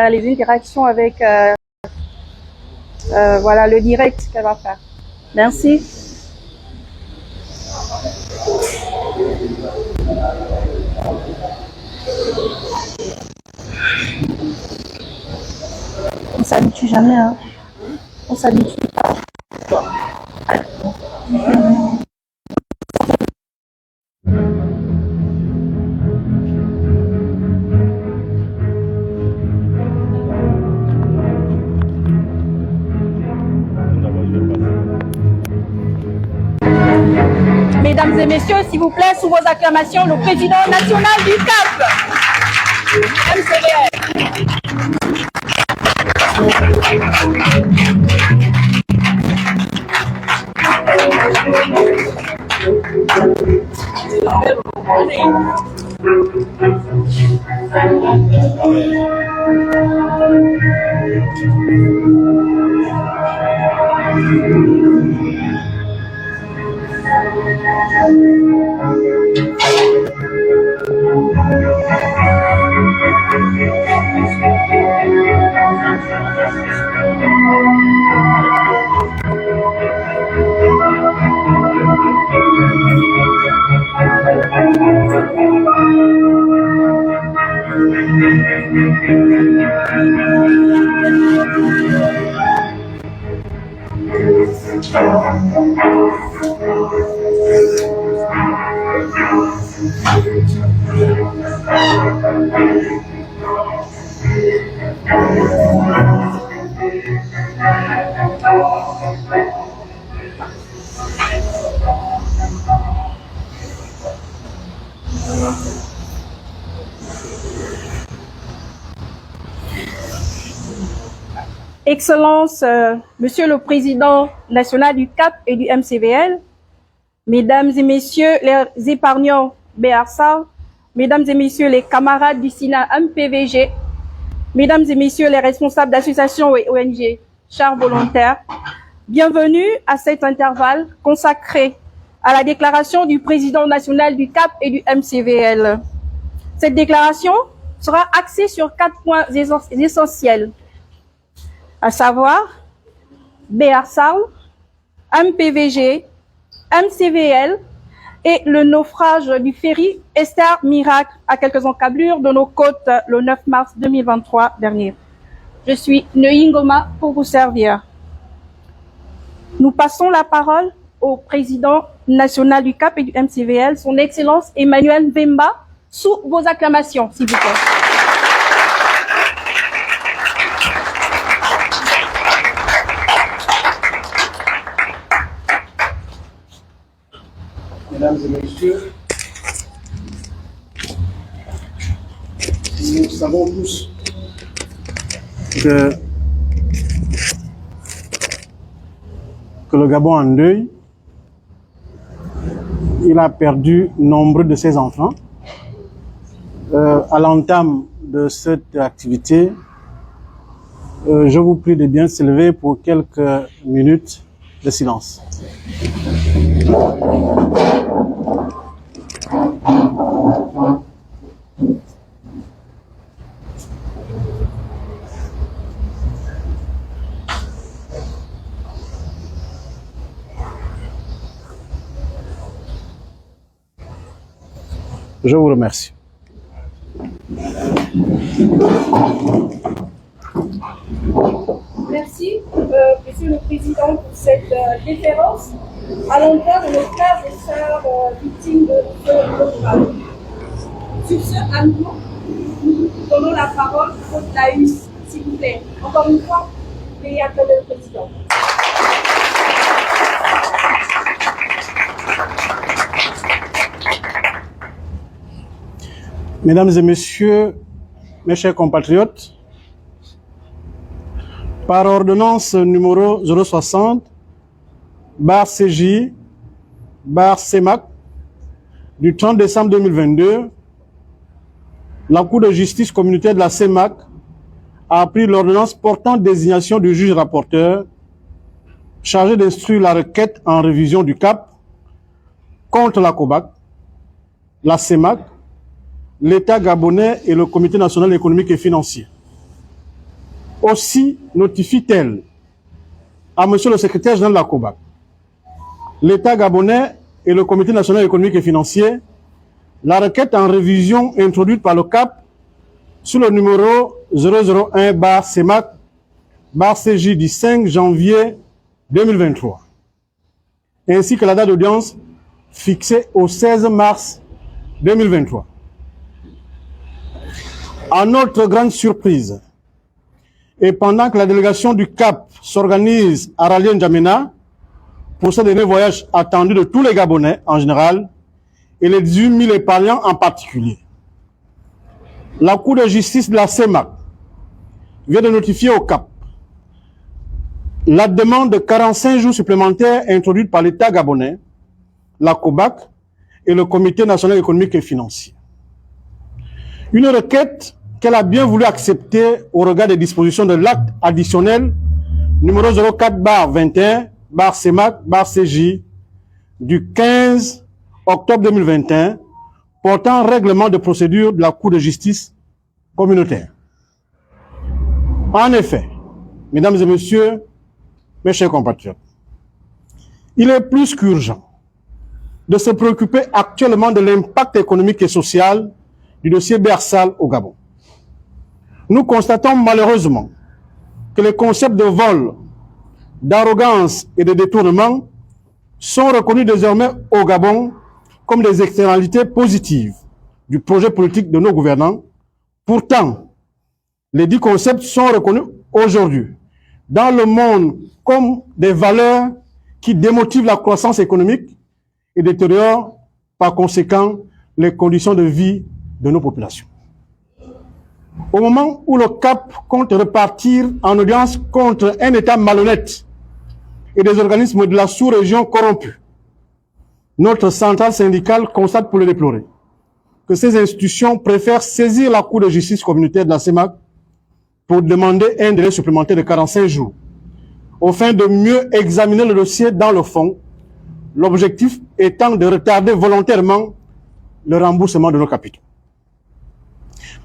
les interactions avec voilà, le direct qu'elle va faire. Merci. On s'habitue jamais, hein. On s'habitue pas. Mesdames et messieurs, s'il vous plaît, sous vos acclamations, le président national du CAP, MCVL. Excellences, Monsieur le Président national du CAP et du MCVL, Mesdames et Messieurs les épargnants BRSA, Mesdames et Messieurs les camarades du SINA MPVG, Mesdames et Messieurs les responsables d'associations et ONG, chers volontaires, bienvenue à cet intervalle consacré à la déclaration du Président national du CAP et du MCVL. Cette déclaration sera axée sur 4 points essentiels, à savoir BRSA, MPVG, MCVL et le naufrage du ferry Esther Miracle à quelques encablures de nos côtes le 9 mars 2023 dernier. Je suis Neuilly Ngoma pour vous servir. Nous passons la parole au président national du CAP et du MCVL, son Excellence Emmanuel Mbemba, sous vos acclamations, s'il vous plaît. Mesdames et messieurs, nous savons tous que le Gabon en deuil, il a perdu nombre de ses enfants. À l'entame de cette activité, je vous prie de bien s'élever pour quelques minutes de silence. Je vous remercie. Merci, Monsieur le Président, pour cette déférence à l'endroit de nos frères et sœurs victimes de ce naufrage. Sur ce, à nouveau, nous donnons la parole au Taïs, s'il vous plaît. Encore une fois, veuillez appeler le Président. Mesdames et messieurs, mes chers compatriotes, par ordonnance numéro 060, bar CJ, bar CEMAC, du 30 décembre 2022, la Cour de justice communautaire de la CEMAC a pris l'ordonnance portant désignation du juge rapporteur chargé d'instruire la requête en révision du CAP contre la COBAC, la CEMAC, l'État gabonais et le Comité national économique et financier. Aussi notifie-t-elle à Monsieur le secrétaire général de la COBAC, l'État gabonais et le Comité national économique et financier la requête en révision introduite par le CAP sur le numéro 001/CEMAC/CJ du 5 janvier 2023, ainsi que la date d'audience fixée au 16 mars 2023. À notre grande surprise, et pendant que la délégation du CAP s'organise à Raleigh N'Djamena pour ce dernier voyage attendu de tous les Gabonais en général et les 18 000 épargnants en particulier, la Cour de justice de la CEMAC vient de notifier au CAP la demande de 45 jours supplémentaires introduite par l'État gabonais, la COBAC et le Comité national économique et financier. Une requête qu'elle a bien voulu accepter au regard des dispositions de l'acte additionnel numéro 04/21/CEMAC/CJ du 15 octobre 2021 portant règlement de procédure de la Cour de justice communautaire. En effet, mesdames et messieurs, mes chers compatriotes, il est plus qu'urgent de se préoccuper actuellement de l'impact économique et social du dossier Bersal au Gabon. Nous constatons malheureusement que les concepts de vol, d'arrogance et de détournement sont reconnus désormais au Gabon comme des externalités positives du projet politique de nos gouvernants. Pourtant, les dix concepts sont reconnus aujourd'hui dans le monde comme des valeurs qui démotivent la croissance économique et détériorent par conséquent les conditions de vie de nos populations. Au moment où le CAP compte repartir en audience contre un État malhonnête et des organismes de la sous-région corrompus, notre centrale syndicale constate pour le déplorer que ces institutions préfèrent saisir la Cour de justice communautaire de la CEMAC pour demander un délai supplémentaire de 45 jours, afin de mieux examiner le dossier dans le fond, l'objectif étant de retarder volontairement le remboursement de nos capitaux.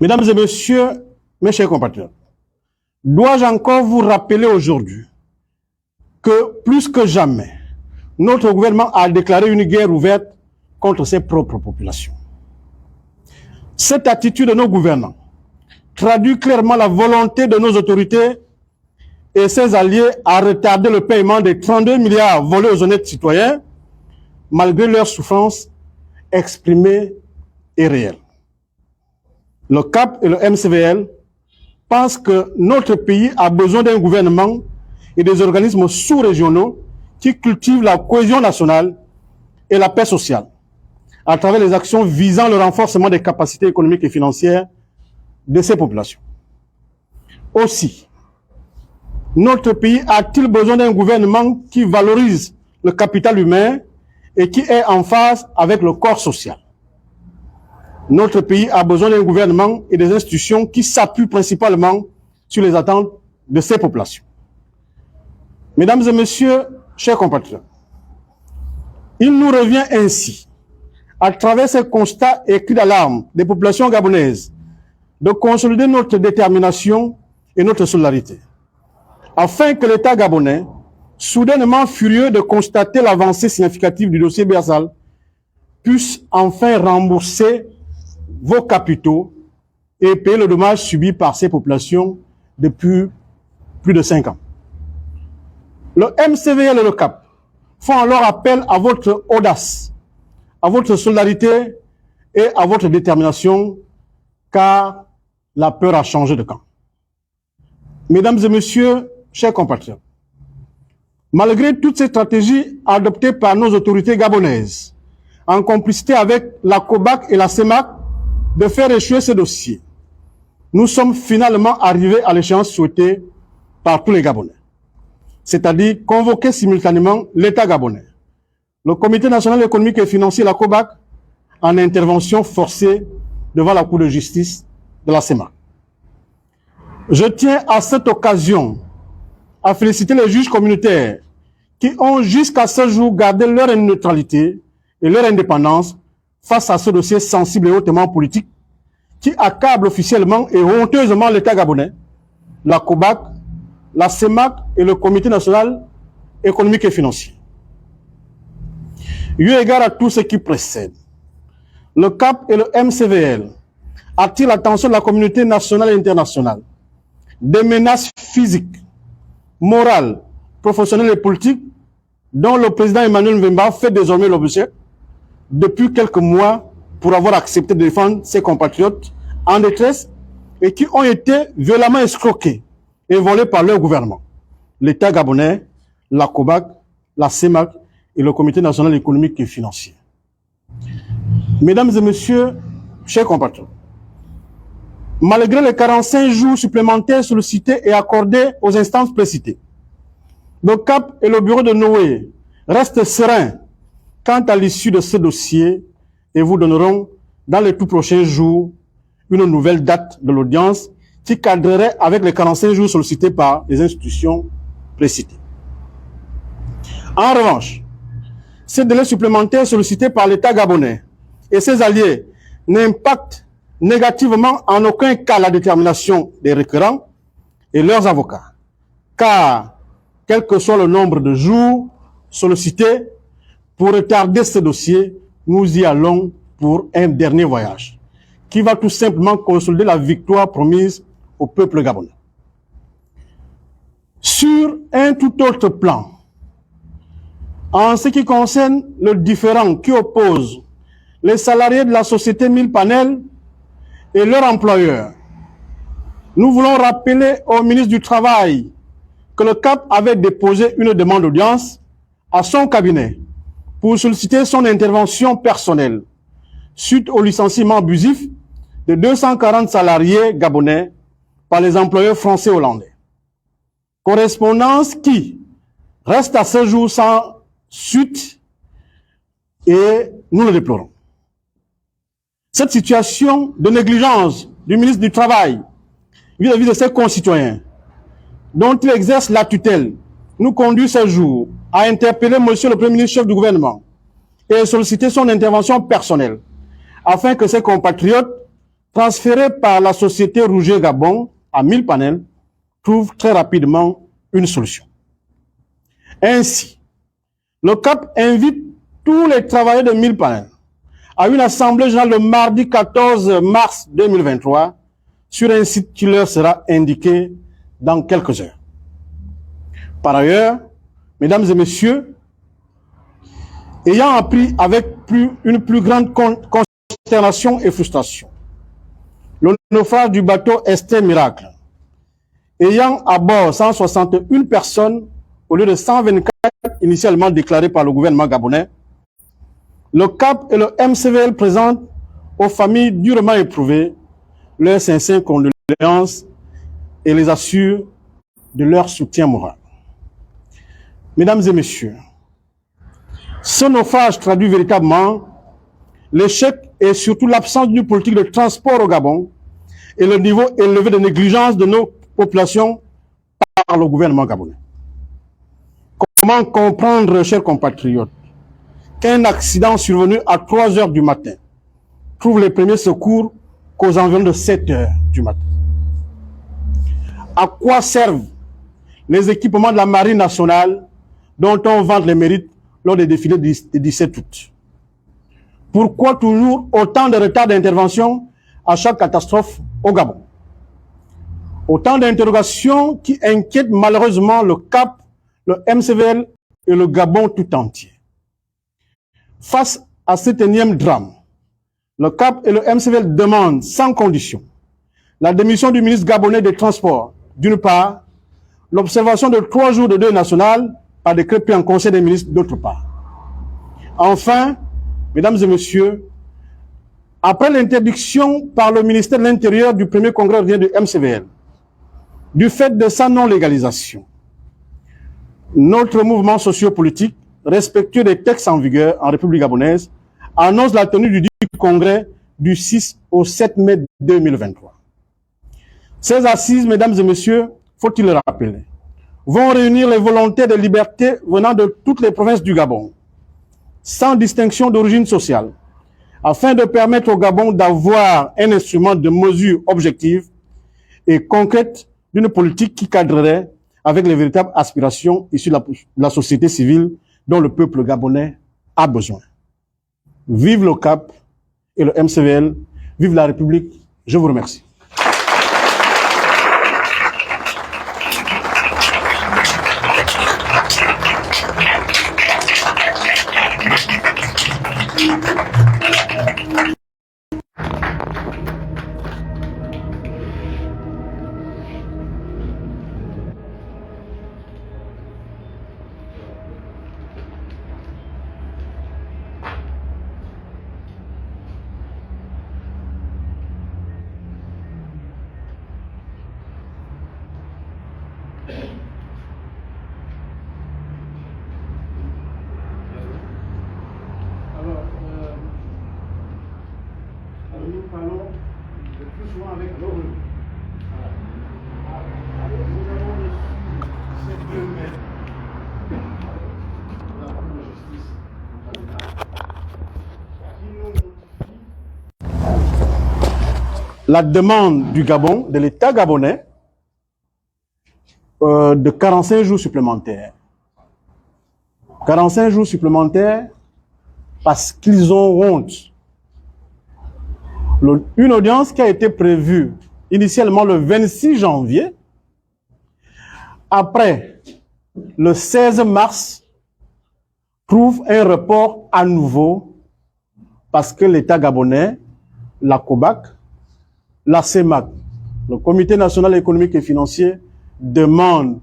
Mesdames et messieurs, mes chers compatriotes, dois-je encore vous rappeler aujourd'hui que plus que jamais, notre gouvernement a déclaré une guerre ouverte contre ses propres populations. Cette attitude de nos gouvernants traduit clairement la volonté de nos autorités et ses alliés à retarder le paiement des 32 milliards volés aux honnêtes citoyens, malgré leurs souffrances exprimées et réelles. Le CAP et le MCVL pensent que notre pays a besoin d'un gouvernement et des organismes sous-régionaux qui cultivent la cohésion nationale et la paix sociale à travers les actions visant le renforcement des capacités économiques et financières de ces populations. Aussi, notre pays a-t-il besoin d'un gouvernement qui valorise le capital humain et qui est en phase avec le corps social. Notre pays a besoin d'un gouvernement et des institutions qui s'appuient principalement sur les attentes de ces populations. Mesdames et messieurs, chers compatriotes, il nous revient ainsi, à travers ces constats et cris d'alarme des populations gabonaises, de consolider notre détermination et notre solidarité, afin que l'État gabonais, soudainement furieux de constater l'avancée significative du dossier Bersal, puisse enfin rembourser vos capitaux et payer le dommage subi par ces populations depuis plus de 5 ans. Le MCVL et le CAP font alors appel à votre audace, à votre solidarité et à votre détermination, car la peur a changé de camp. Mesdames et messieurs, chers compatriotes, malgré toutes ces stratégies adoptées par nos autorités gabonaises, en complicité avec la COBAC et la CEMAC, de faire échouer ce dossier, nous sommes finalement arrivés à l'échéance souhaitée par tous les Gabonais, c'est-à-dire convoquer simultanément l'État gabonais, le Comité national économique et financier, la COBAC, en intervention forcée devant la Cour de justice de la CEMAC. Je tiens à cette occasion à féliciter les juges communautaires qui ont jusqu'à ce jour gardé leur neutralité et leur indépendance face à ce dossier sensible et hautement politique qui accable officiellement et honteusement l'État gabonais la COBAC, la CEMAC et le Comité national économique et financier. Eu égard à tout ce qui précède, le CAP et le MCVL attirent l'attention de la communauté nationale et internationale des menaces physiques, morales, professionnelles et politiques dont le président Emmanuel Mbemba fait désormais l'objet depuis quelques mois pour avoir accepté de défendre ses compatriotes en détresse et qui ont été violemment escroqués et volés par leur gouvernement, l'État gabonais, la COBAC, la CEMAC et le Comité national économique et financier. Mesdames et messieurs, chers compatriotes, malgré les 45 jours supplémentaires sollicités et accordés aux instances précitées, le CAP et le bureau de Noé restent sereins quant à l'issue de ce dossier et vous donneront dans les tout prochains jours une nouvelle date de l'audience qui cadrerait avec les 45 jours sollicités par les institutions précitées. En revanche, ces délais supplémentaires sollicités par l'État gabonais et ses alliés n'impactent négativement en aucun cas la détermination des requérants et leurs avocats, car quel que soit le nombre de jours sollicités pour retarder ce dossier, nous y allons pour un dernier voyage qui va tout simplement consolider la victoire promise au peuple gabonais. Sur un tout autre plan, en ce qui concerne le différend qui oppose les salariés de la société Mille Panel et leur employeur, nous voulons rappeler au ministre du Travail que le CAP avait déposé une demande d'audience à son cabinet pour solliciter son intervention personnelle suite au licenciement abusif de 240 salariés gabonais par les employeurs français et hollandais. Correspondance qui reste à ce jour sans suite et nous le déplorons. Cette situation de négligence du ministre du Travail vis-à-vis de ses concitoyens dont il exerce la tutelle, nous conduit ce jour à interpeller Monsieur le Premier ministre chef du gouvernement et à solliciter son intervention personnelle afin que ses compatriotes transférés par la société Rouget Gabon à Mille Panel trouvent très rapidement une solution. Ainsi, le CAP invite tous les travailleurs de Mille Panel à une assemblée générale le mardi 14 mars 2023 sur un site qui leur sera indiqué dans quelques heures. Par ailleurs, mesdames et messieurs, ayant appris avec une plus grande consternation et frustration le naufrage du bateau Esther Miracle, ayant à bord 161 personnes au lieu de 124 initialement déclarées par le gouvernement gabonais, le CAP et le MCVL présentent aux familles durement éprouvées leurs sincères condoléances et les assurent de leur soutien moral. Mesdames et messieurs, ce naufrage traduit véritablement l'échec et surtout l'absence d'une politique de transport au Gabon et le niveau élevé de négligence de nos populations par le gouvernement gabonais. Comment comprendre, chers compatriotes, qu'un accident survenu à 3 heures du matin trouve les premiers secours qu'aux environs de 7 heures du matin? À quoi servent les équipements de la Marine nationale dont on vante les mérites lors des défilés du 17 août? Pourquoi toujours autant de retard d'intervention à chaque catastrophe au Gabon? Autant d'interrogations qui inquiètent malheureusement le CAP, le MCVL et le Gabon tout entier. Face à cet énième drame, le CAP et le MCVL demandent sans condition la démission du ministre gabonais des Transports, d'une part, l'observation de 3 jours de deuil national par décret pris en Conseil des ministres, d'autre part. Enfin, mesdames et messieurs, après l'interdiction par le ministère de l'Intérieur du premier congrès ordinaire du MCVL, du fait de sa non-légalisation, notre mouvement sociopolitique, respectueux des textes en vigueur en République gabonaise, annonce la tenue du dit congrès du 6 au 7 mai 2023. Ces assises, mesdames et messieurs, faut-il le rappeler, vont réunir les volontaires de liberté venant de toutes les provinces du Gabon, sans distinction d'origine sociale, afin de permettre au Gabon d'avoir un instrument de mesure objective et concrète d'une politique qui cadrerait avec les véritables aspirations issues de la société civile dont le peuple gabonais a besoin. Vive le CAP et le MCVL, vive la République, je vous remercie. Alors, nous parlons le plus souvent avec l'ONU. Nous avons reçu ces 2 mai de la Cour de justice qui nous notifie la demande du Gabon, de l'État gabonais, de 45 jours supplémentaires. 45 jours supplémentaires parce qu'ils ont honte. Une audience qui a été prévue initialement le 26 janvier, après le 16 mars, trouve un report à nouveau parce que l'État gabonais, la COBAC, la CEMAC, le Comité national économique et financier, demande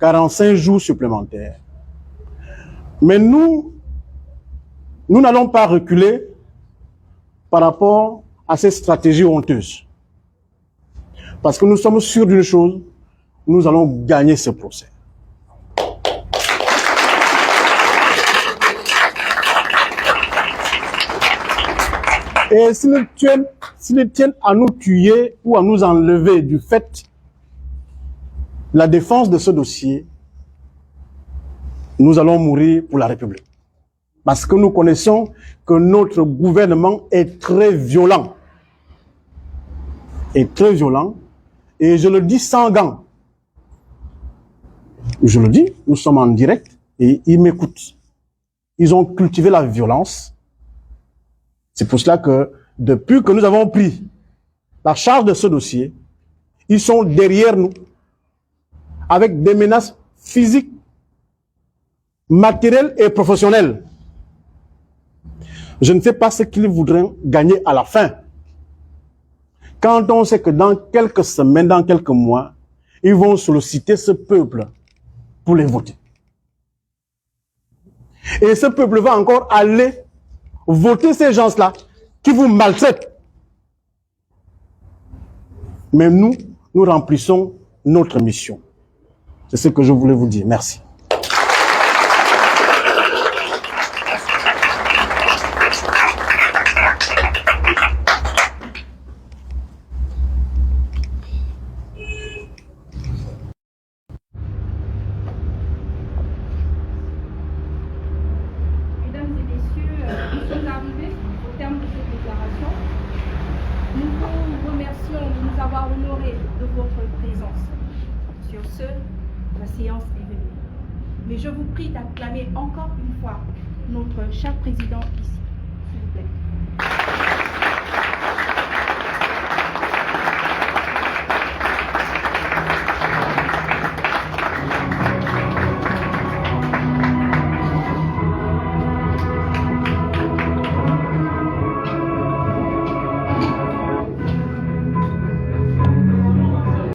45 jours supplémentaires. Mais nous n'allons pas reculer par rapport à cette stratégie honteuse. Parce que nous sommes sûrs d'une chose, nous allons gagner ce procès. Et s'ils tiennent à nous tuer ou à nous enlever du fait la défense de ce dossier, nous allons mourir pour la République. Parce que nous connaissons que notre gouvernement est très violent. Est très violent. Et je le dis sans gants. Je le dis, nous sommes en direct et ils m'écoutent. Ils ont cultivé la violence. C'est pour cela que depuis que nous avons pris la charge de ce dossier, ils sont derrière nous avec des menaces physiques, matérielles et professionnelles. Je ne sais pas ce qu'ils voudraient gagner à la fin. Quand on sait que dans quelques semaines, dans quelques mois, ils vont solliciter ce peuple pour les voter. Et ce peuple va encore aller voter ces gens-là qui vous maltraitent. Mais nous remplissons notre mission. C'est ce que je voulais vous dire. Merci. La séance est venue. Mais je vous prie d'acclamer encore une fois notre cher président ici, s'il vous plaît.